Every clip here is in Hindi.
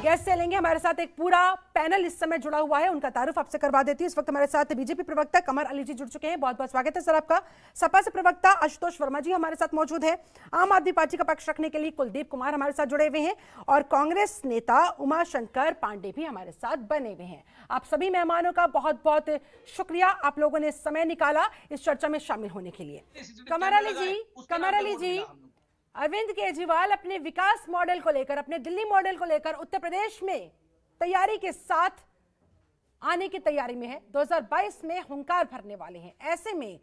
कैसे लेंगे। हमारे साथ एक पूरा पैनल इस समय जुड़ा हुआ है, उनका तारुफ आपसे करवा देती हूँ। इस वक्त हमारे साथ बीजेपी प्रवक्ता कमर अली जी जुड़ चुके हैं, बहुत बहुत स्वागत है सर आपका। सपा से प्रवक्ता आशुतोष वर्मा जी हमारे साथ मौजूद है। आम आदमी पार्टी का पक्ष रखने के लिए कुलदीप कुमार हमारे साथ जुड़े हुए हैं और कांग्रेस नेता उमाशंकर पांडे भी हमारे साथ बने हुए हैं। आप सभी मेहमानों का बहुत बहुत शुक्रिया, आप लोगों ने समय निकाला इस चर्चा में शामिल होने के लिए। कमर अली जी, अरविंद केजरीवाल अपने विकास मॉडल को लेकर, अपने दिल्ली मॉडल को लेकर उत्तर प्रदेश में तैयारी के साथ आने की तैयारी में है। 2022 में हुंकार भरने वाले हैं। ऐसे में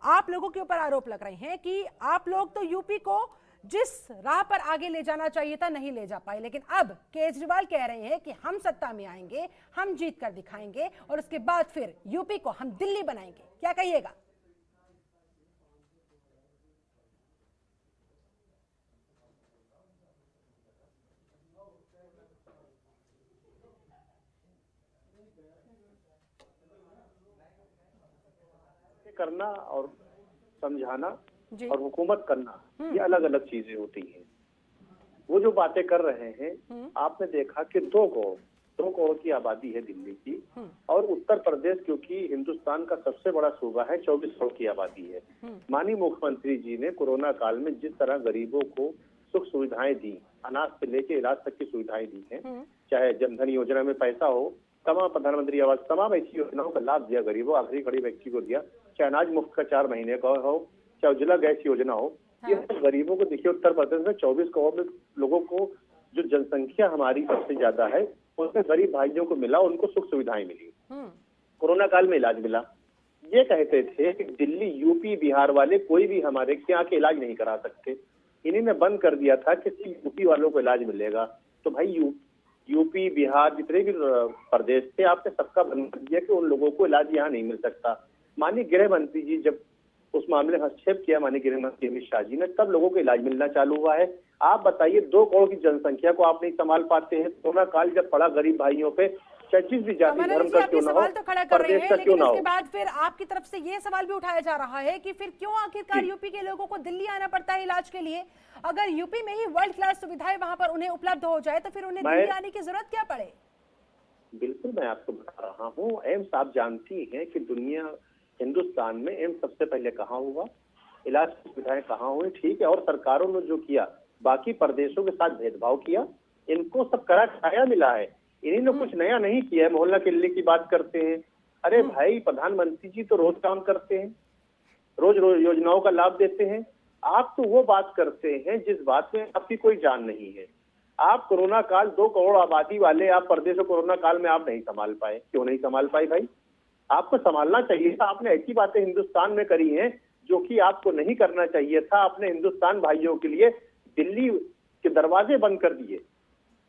आप लोगों के ऊपर आरोप लग रहे हैं कि आप लोग तो यूपी को जिस राह पर आगे ले जाना चाहिए था नहीं ले जा पाए, लेकिन अब केजरीवाल कह रहे हैं कि हम सत्ता में आएंगे, हम जीत कर दिखाएंगे और उसके बाद फिर यूपी को हम दिल्ली बनाएंगे। क्या कहिएगा? करना और समझाना और हुकूमत करना ये अलग अलग चीजें होती हैं। वो जो बातें कर रहे हैं, आपने देखा कि 2 करोड़ की आबादी है दिल्ली की, और उत्तर प्रदेश क्योंकि हिंदुस्तान का सबसे बड़ा सूबा है, 24 करोड़ की आबादी है। माननीय मुख्यमंत्री जी ने कोरोना काल में जिस तरह गरीबों को सुख सुविधाएं दी, अनाज से लेके इलाज तक की सुविधाएं दी हैं, चाहे जनधन योजना में पैसा हो, तमाम प्रधानमंत्री आवास, तमाम ऐसी योजनाओं का लाभ दिया गरीबों, आखिरी गरीब व्यक्ति को दिया, चाहे अनाज मुफ्त का 4 महीने का हो, चाहे उज्ज्वला गैस योजना हो। ये गरीबों को देखिए, उत्तर प्रदेश में 24 करोड़ लोगों को, जो जनसंख्या हमारी सबसे ज्यादा है, उसमें गरीब भाइयों को मिला, उनको सुख सुविधाएं मिली, कोरोना काल में इलाज मिला। ये कहते थे कि दिल्ली, यूपी, बिहार वाले कोई भी हमारे यहाँ के इलाज नहीं करा सकते। इन्हीं ने बंद कर दिया था कि सिर्फ यूपी वालों को इलाज मिलेगा। तो भाई यूपी, बिहार, जितने भी प्रदेश थे, आपने सबका बंद कर दिया कि उन लोगों को इलाज यहाँ नहीं मिल सकता। माननीय गृह मंत्री जी जब उस मामले में हस्तक्षेप किया, माननीय गृह मंत्री अमित शाह जी ने, तब लोगों को इलाज मिलना चालू हुआ है। आप बताइए, 2 करोड़ की जनसंख्या को आप नहीं संभाल पाते हैं। कोरोना काल जब पड़ा गरीब भाइयों पे, जिस भी जाति धर्म का क्यों ना हो, तो खड़ा कर रहे हैं, लेकिन उसके बाद फिर आपकी तरफ से ये सवाल भी उठाया जा रहा है कि फिर क्यों आखिरकार यूपी के लोगों को दिल्ली आना पड़ता है इलाज के लिए? अगर यूपी में ही वर्ल्ड क्लास सुविधाएं वहां पर उन्हें उपलब्ध हो जाए तो फिर उन्हें दिल्ली आने की जरूरत क्या पड़े? बिल्कुल, मैं आपको बता रहा हूँ, एम्स आप जानती हैं कि दुनिया, हिंदुस्तान में एम्स सबसे पहले कहाँ हुआ, इलाज की सुविधाएं कहाँ हुई, ठीक है। और सरकारों ने जो किया, बाकी प्रदेशों के साथ भेदभाव किया, इनको सब कड़ा छाया मिला है। इन्हीं ने कुछ नया नहीं किया है। मोहल्ला किले की बात करते हैं, अरे भाई प्रधानमंत्री जी तो रोज काम करते हैं, रोज योजनाओं का लाभ देते हैं। आप तो वो बात करते हैं जिस बात में आपकी कोई जान नहीं है। आप कोरोना काल, 2 करोड़ आबादी वाले आप प्रदेश को कोरोना काल में आप नहीं संभाल पाए। क्यों नहीं संभाल पाए भाई? आपको संभालना चाहिए था। आपने ऐसी बातें हिंदुस्तान में करी हैं जो कि आपको नहीं करना चाहिए था। आपने हिंदुस्तान भाइयों के लिए दिल्ली के दरवाजे बंद कर दिए।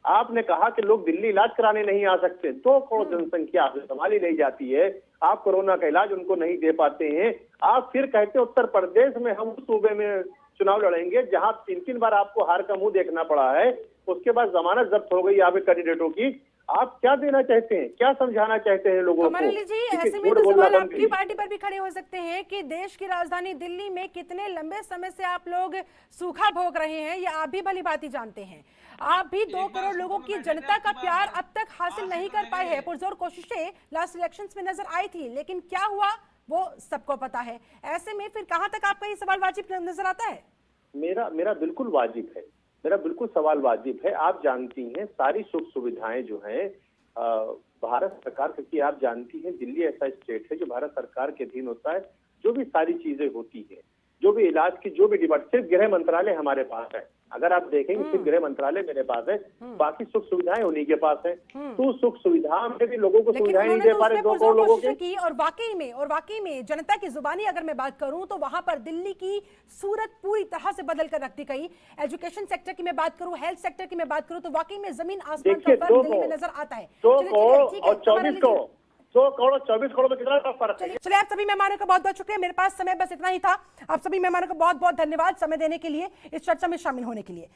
आपने कहा कि लोग दिल्ली इलाज कराने नहीं आ सकते। 2 करोड़ जनसंख्या आपसे संभाली नहीं जाती है, आप कोरोना का इलाज उनको नहीं दे पाते हैं। आप फिर कहते उत्तर प्रदेश में हम उस सूबे में चुनाव लड़ेंगे जहां 3 बार आपको हार का मुंह देखना पड़ा है, उसके बाद जमानत जब्त हो गई यहाँ पे कैंडिडेटों की। आप क्या देना चाहते हैं, क्या समझाना चाहते हैं लोगों को? कमर अली जी, ऐसे में तो सवाल आपकी पार्टी पर भी खड़े हो सकते हैं कि देश की राजधानी दिल्ली में कितने लंबे समय से आप लोग सूखा भोग रहे हैं, ये आप भी भली भांति जानते हैं। आप भी 2 करोड़ लोगों की जनता का प्यार अब तक हासिल नहीं कर पाए हैं। पुरजोर कोशिशें लास्ट इलेक्शंस में नजर आई थी, लेकिन क्या हुआ वो सबको पता है। ऐसे में फिर कहां तक आपका ये सवाल वाजिब नजर आता है? मेरा बिल्कुल वाजिब है, मेरा बिल्कुल सवाल वाजिब है। आप जानती हैं सारी सुख सुविधाएं जो हैं भारत सरकार, क्योंकि आप जानती हैं दिल्ली ऐसा स्टेट है जो भारत सरकार के अधीन होता है। जो भी सारी चीजें होती है, जो भी इलाज की जो भी डिपार्टमेंट, सिर्फ गृह मंत्रालय हमारे पास है। अगर आप देखेंगे सिर्फ गृह मंत्रालय मेरे पास है, बाकी सुख सुविधाएं उन्हीं के पास है। तो सुख सुविधा में भी लोगों को सुविधाएं नहीं दे पा रहे 2 करोड़ लोगों की। और वाकई में जनता की जुबानी अगर मैं बात करूं तो वहां पर दिल्ली की सूरत पूरी तरह से बदल कर रख दी गई। एजुकेशन सेक्टर की मैं बात करूं, हेल्थ सेक्टर की मैं बात करूं, तो वाकई में जमीन आसमान का फर्क दिल्ली में नजर आता है। 2 करोड़ और 24 करोड़, 2 करोड़ 24 करोड़ में कितना फर्क है? चलिए, आप सभी मेहमानों का बहुत बहुत शुक्रिया। मेरे पास समय बस इतना ही था। आप सभी मेहमानों का बहुत बहुत धन्यवाद समय देने के लिए, इस चर्चा में शामिल होने के लिए।